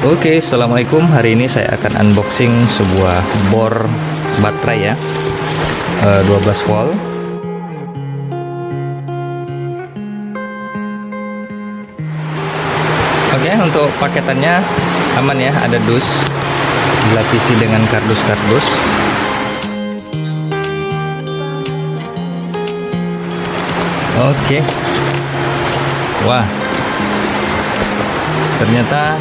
Oke, assalamualaikum. Hari ini saya akan unboxing sebuah bor baterai ya, 12 volt. Oke, untuk paketannya aman ya, ada dus, dilapisi dengan kardus-kardus. Oke, wah, ternyata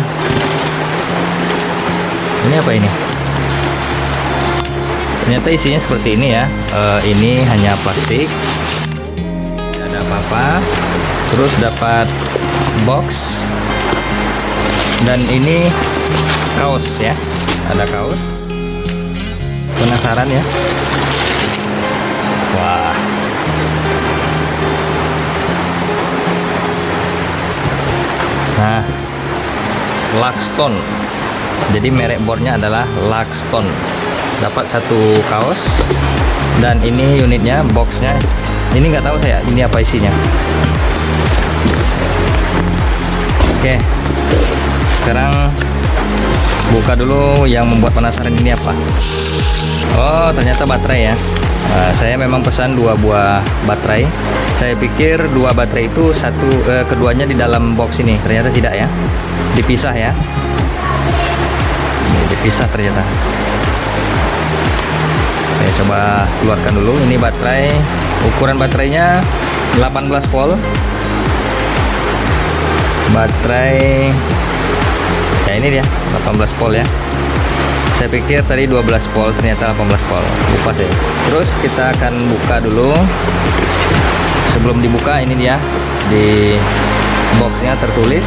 ini apa ini? Ternyata isinya seperti ini ya. Ini hanya plastik, tidak ada apa-apa. Terus dapat box, dan ini kaos ya, ada kaos. Penasaran ya? Wah, nah, Luxton. Jadi merek bornya adalah Luxton. Dapat satu kaos, dan ini unitnya, boxnya. Ini nggak tahu saya ini apa isinya. Oke, sekarang buka dulu yang membuat penasaran ini apa. Oh, ternyata baterai ya. Saya memang pesan 2 buah baterai. Saya pikir 2 baterai itu keduanya di dalam box ini. Ternyata tidak ya, dipisah ya. Ini dipisah ternyata. Saya coba keluarkan dulu. Ini baterai, ukuran baterainya 18 volt. Baterai ya, ini dia 18 volt ya. Saya pikir tadi 12 volt, ternyata 18 volt. Lupa saya. Terus kita akan buka dulu. Sebelum dibuka, ini dia, di boxnya tertulis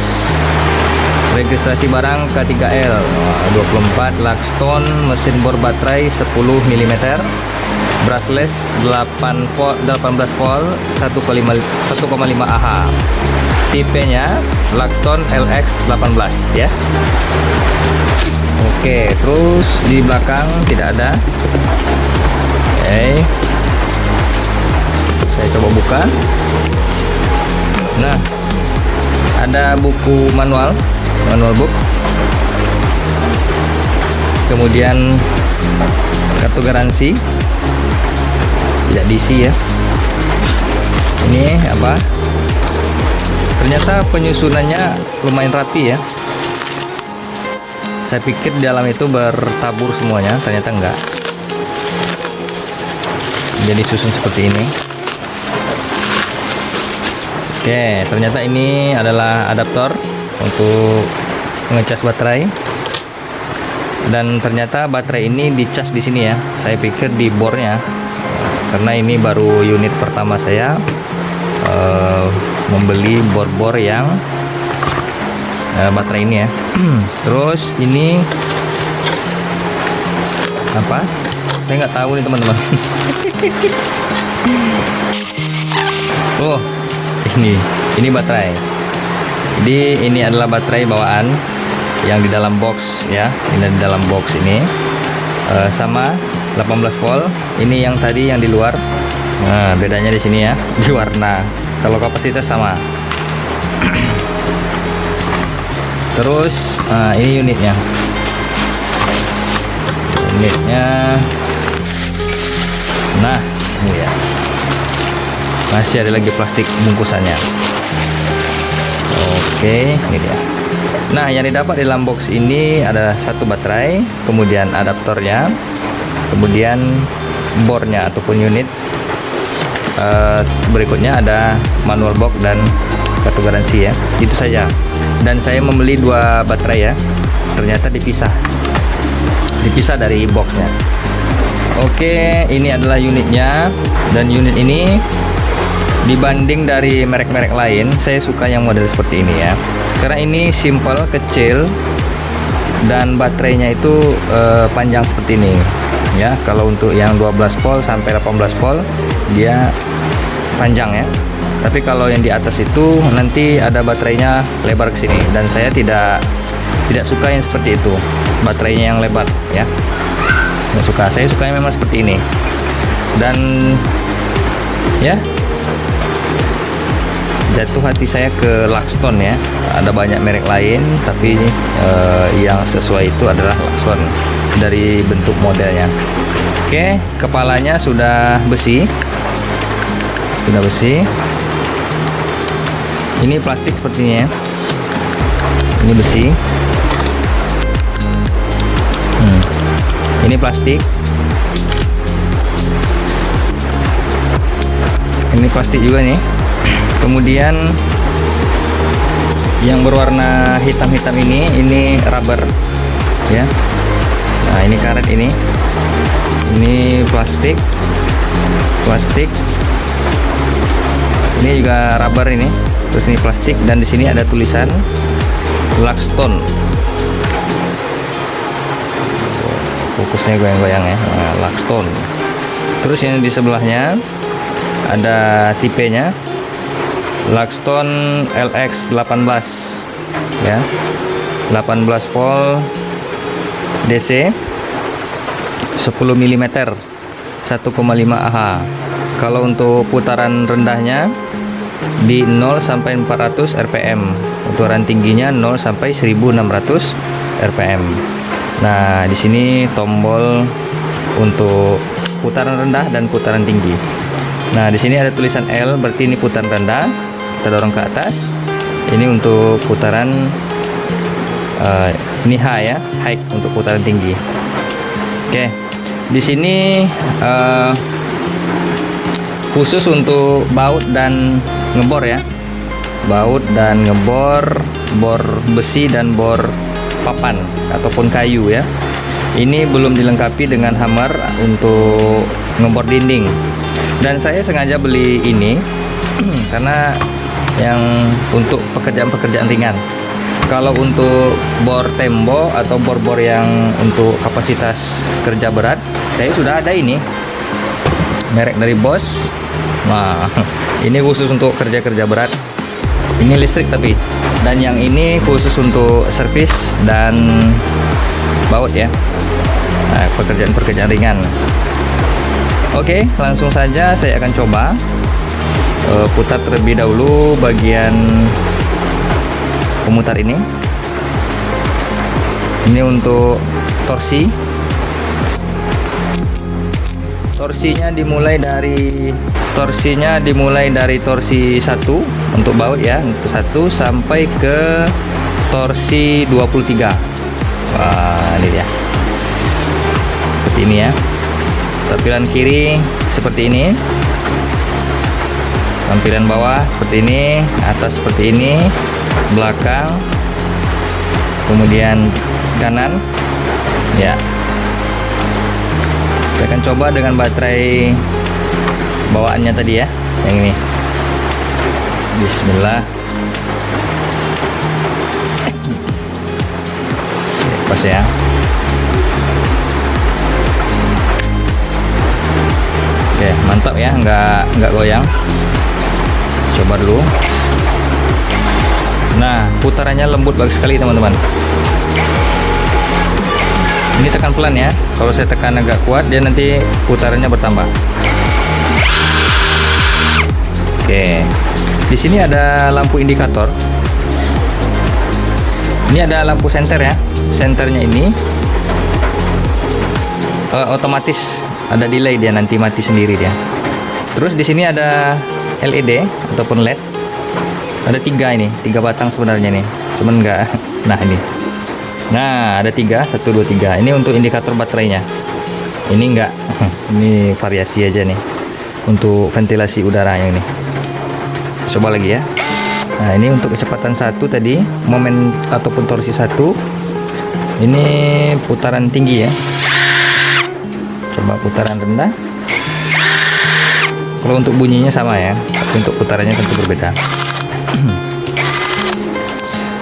registrasi barang K3L 24 Luxton, mesin bor baterai 10 mm, brushless 18 volt 1,5 Ah, tipenya Luxton LX18 ya. Oke, terus di belakang tidak ada. Oke, saya coba buka. Nah, ada buku manual book, kemudian kartu garansi, tidak diisi ya. Ini apa? Ternyata penyusunannya lumayan rapi ya. Saya pikir di dalam itu bertabur semuanya, ternyata enggak. Jadi susun seperti ini. Oke, ternyata ini adalah adaptor untuk mengecas baterai. Dan ternyata baterai ini dicas di sini ya. Saya pikir di bornya, karena ini baru unit pertama saya membeli bor-bor yang baterai ini ya. Terus ini apa? Saya nggak tahu nih teman-teman. Oh, ini baterai. Jadi ini adalah baterai bawaan yang di dalam box ya. Ini di dalam box ini sama 18 volt. Ini yang tadi yang di luar. Nah, bedanya di sini ya, di warna. Kalau kapasitas sama. Terus ini unitnya. Nah, ini ya. Masih ada lagi plastik bungkusannya. Oke, ini dia. Nah, yang didapat di dalam box ini ada satu baterai, kemudian adaptornya, kemudian bornya ataupun unit. Berikutnya ada manual box dan kartu garansi ya. Itu saja. Dan saya membeli 2 baterai ya. Ternyata dipisah dari boxnya. Oke, ini adalah unitnya. Dan unit ini dibanding dari merek-merek lain, saya suka yang model seperti ini ya. Karena ini simple, kecil, dan baterainya itu panjang seperti ini ya. Kalau untuk yang 12 volt sampai 18 volt dia panjang ya. Tapi kalau yang di atas itu nanti ada baterainya lebar ke sini, dan saya tidak suka yang seperti itu, baterainya yang lebar ya. Nggak suka. Saya sukanya memang seperti ini. Dan ya, jatuh hati saya ke Luxton ya. Ada banyak merek lain, tapi yang sesuai itu adalah Luxton dari bentuk modelnya. Oke, kepalanya sudah besi. Ini plastik sepertinya ya. Ini besi. Ini plastik. Ini plastik juga nih. Kemudian yang berwarna hitam-hitam ini rubber ya. Nah, ini karet ini plastik. Ini juga rubber ini. Terus ini plastik, dan di sini ada tulisan Luxton. Fokusnya goyang-goyang ya. Nah, Luxton. Terus yang di sebelahnya ada tipenya Luxton LX18 ya, 18 volt DC 10 mm 1,5 Ah. Kalau untuk putaran rendahnya di 0 sampai 400 rpm, putaran tingginya 0 sampai 1600 rpm. Nah, di sini tombol untuk putaran rendah dan putaran tinggi. Nah, di sini ada tulisan L, berarti ini putaran rendah, kita dorong ke atas. Ini untuk putaran ini H ya, high untuk putaran tinggi. Oke, di sini khusus untuk baut dan ngebor ya, baut dan ngebor, bor besi dan bor papan ataupun kayu ya. Ini belum dilengkapi dengan hammer untuk ngebor dinding. Dan saya sengaja beli ini karena yang untuk pekerjaan-pekerjaan ringan. Kalau untuk bor tembok atau bor-bor yang untuk kapasitas kerja berat, saya sudah ada ini, merek dari Bosch. Nah, ini khusus untuk kerja-kerja berat. Ini listrik tapi, dan yang ini khusus untuk servis dan baut ya. Nah, pekerjaan-pekerjaan ringan. Oke, langsung saja saya akan coba putar terlebih dahulu bagian pemutar ini. Ini untuk torsi. Torsinya dimulai dari torsi 1 untuk baut ya, untuk 1 sampai ke torsi 23. Wah, ini dia. Seperti ini ya. Tampilan kiri seperti ini, tampilan bawah seperti ini, atas seperti ini, belakang, kemudian kanan ya. Saya akan coba dengan baterai bawaannya tadi ya, yang ini. Bismillah. Pas ya. Oke, mantap ya, nggak goyang. Coba dulu. Nah, putarannya lembut bagus sekali teman-teman. Ini tekan pelan ya. Kalau saya tekan agak kuat, dia nanti putarannya bertambah. Oke. Di sini ada lampu indikator. Ini ada lampu senter ya. Senternya ini otomatis ada delay, dia nanti mati sendiri dia. Terus di sini ada LED ataupun LED. Ada 3 ini, 3 batang sebenarnya nih. Cuman enggak. Nah, ini. Nah, ada 3, 1 2 3. Ini untuk indikator baterainya. Ini enggak. Ini variasi aja nih. Untuk ventilasi udara yang ini. Coba lagi ya. Nah, ini untuk kecepatan 1 tadi, momen ataupun torsi 1. Ini putaran tinggi ya. Coba putaran rendah. Kalau untuk bunyinya sama ya, tapi untuk putarannya tentu berbeda.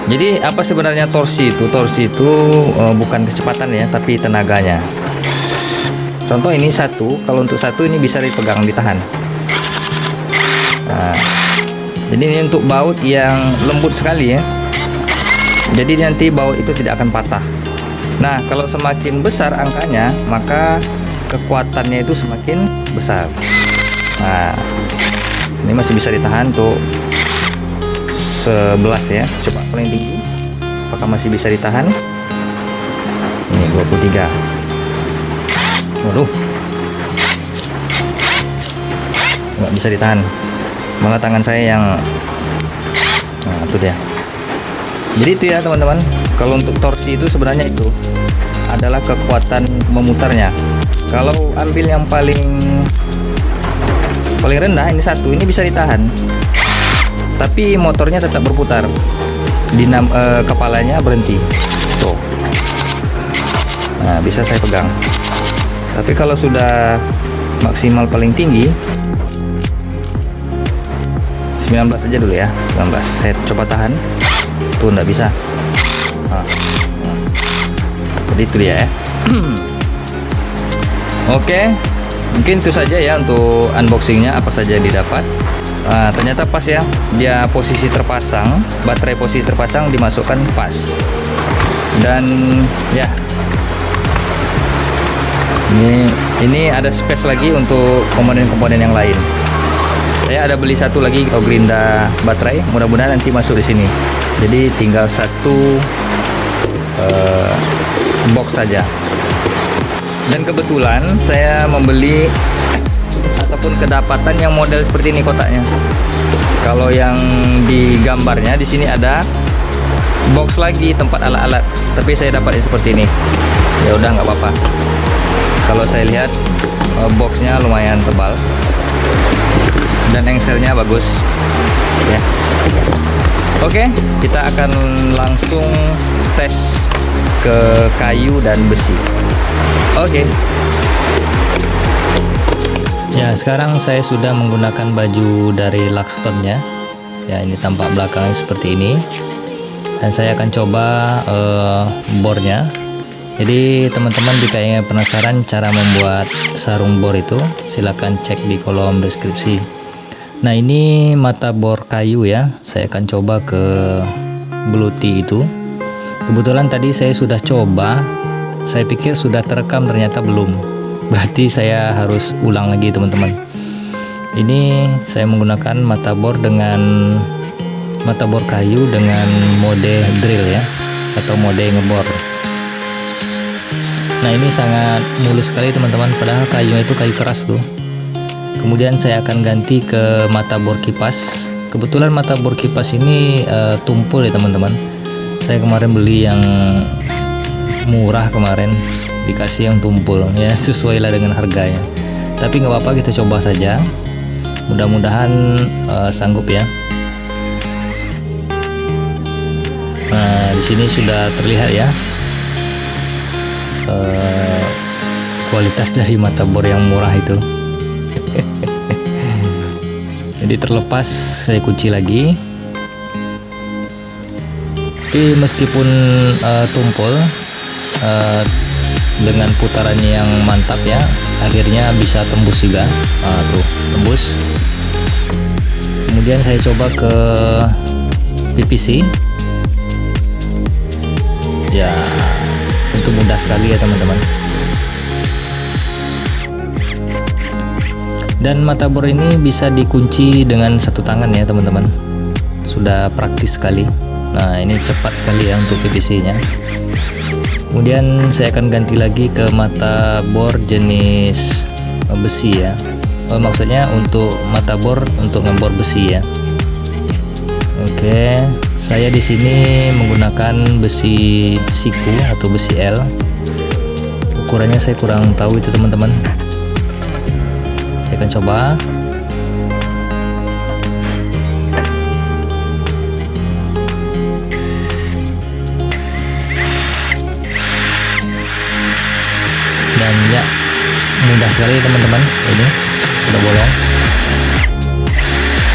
Jadi apa sebenarnya torsi itu? Torsi itu bukan kecepatan ya, tapi tenaganya. Contoh ini 1, kalau untuk 1 ini bisa dipegang, ditahan. Nah, jadi ini untuk baut yang lembut sekali ya. Jadi nanti baut itu tidak akan patah. Nah, kalau semakin besar angkanya, maka kekuatannya itu semakin besar. Nah, ini masih bisa ditahan tuh box 11 ya. Coba paling tinggi, apakah masih bisa ditahan? Ini 23. Waduh, nggak bisa ditahan, malah tangan saya yang, nah itu dia. Jadi itu ya teman-teman, kalau untuk torsi itu sebenarnya itu adalah kekuatan memutarnya. Kalau ambil yang paling rendah, ini satu, ini bisa ditahan, tapi motornya tetap berputar, kepalanya berhenti tuh. Nah, bisa saya pegang. Tapi kalau sudah maksimal paling tinggi 19 aja dulu ya, 19. Saya coba tahan. Tuh nggak bisa. Jadi itu dia ya. Oke, mungkin itu saja ya untuk unboxingnya, apa saja yang didapat. Nah, ternyata pas ya, dia posisi terpasang, baterai posisi terpasang dimasukkan pas. Dan ya, ini ada space lagi untuk komponen-komponen yang lain. Saya ada beli satu lagi gerinda baterai, mudah-mudahan nanti masuk di sini. Jadi tinggal satu box saja. Dan kebetulan saya membeli ataupun kedapatan yang model seperti ini kotaknya. Kalau yang di gambarnya di sini ada box lagi tempat alat-alat, tapi saya dapat yang seperti ini. Ya udah, nggak apa-apa. Kalau saya lihat boxnya lumayan tebal dan engselnya bagus ya. Oke, kita akan langsung tes ke kayu dan besi. Oke. Ya, sekarang saya sudah menggunakan baju dari Luxton-nya. Ya, ini tampak belakangnya seperti ini. Dan saya akan coba bornya. Jadi teman-teman jika ingin penasaran cara membuat sarung bor itu, silahkan cek di kolom deskripsi. Nah, ini mata bor kayu ya. Saya akan coba ke beluti itu. Kebetulan tadi saya sudah coba. Saya pikir sudah terekam, ternyata belum. Berarti saya harus ulang lagi teman-teman. Ini saya menggunakan mata bor kayu dengan mode drill ya, atau mode ngebor. Nah, ini sangat mulus sekali teman-teman, padahal kayunya itu kayu keras tuh. Kemudian saya akan ganti ke mata bor kipas. Kebetulan mata bor kipas ini tumpul ya teman-teman. Saya kemarin beli yang murah kemarin, dikasih yang tumpul ya, sesuai lah dengan harganya. Tapi nggak apa-apa, kita coba saja. Mudah-mudahan sanggup ya. Nah, di sini sudah terlihat ya kualitas dari mata bor yang murah itu. Jadi terlepas, saya kunci lagi. Tapi meskipun tumpul, dengan putarannya yang mantap ya, akhirnya bisa tembus juga. Tuh tembus. Kemudian saya coba ke PVC. Ya, tentu mudah sekali ya teman-teman. Dan mata bor ini bisa dikunci dengan satu tangan ya teman-teman. Sudah praktis sekali. Nah, ini cepat sekali ya untuk PVC-nya. Kemudian saya akan ganti lagi ke mata bor jenis besi ya. Maksudnya untuk mata bor untuk ngebor besi ya. Oke, saya di sini menggunakan besi siku atau besi L. Ukurannya saya kurang tahu itu teman-teman. Saya akan coba. Dan ya, mudah sekali teman-teman. Ini sudah bolong,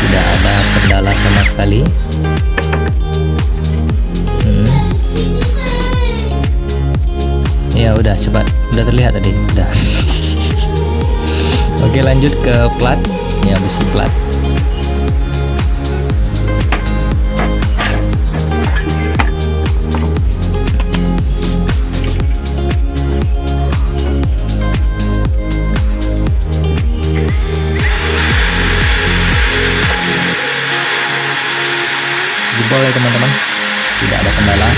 tidak ada kendala sama sekali. Ya udah, cepat, udah terlihat tadi, udah. Oke, lanjut ke plat ya, besi plat. jebol ya teman-teman, tidak ada kendala.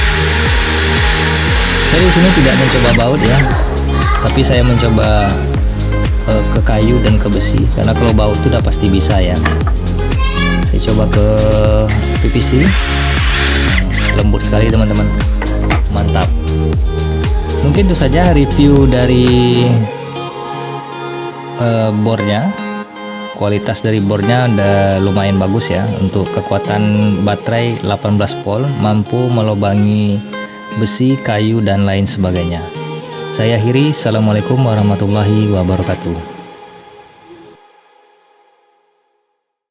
Saya di sini tidak mencoba baut ya, tapi saya mencoba ke kayu dan ke besi, karena kalau baut itu udah pasti bisa ya. Saya coba ke PVC, lembut sekali teman-teman, mantap. Mungkin itu saja review dari bornya. Kualitas dari bornya udah lumayan bagus ya, untuk kekuatan baterai 18 volt, mampu melubangi besi, kayu dan lain sebagainya. Saya akhiri, assalamualaikum warahmatullahi wabarakatuh.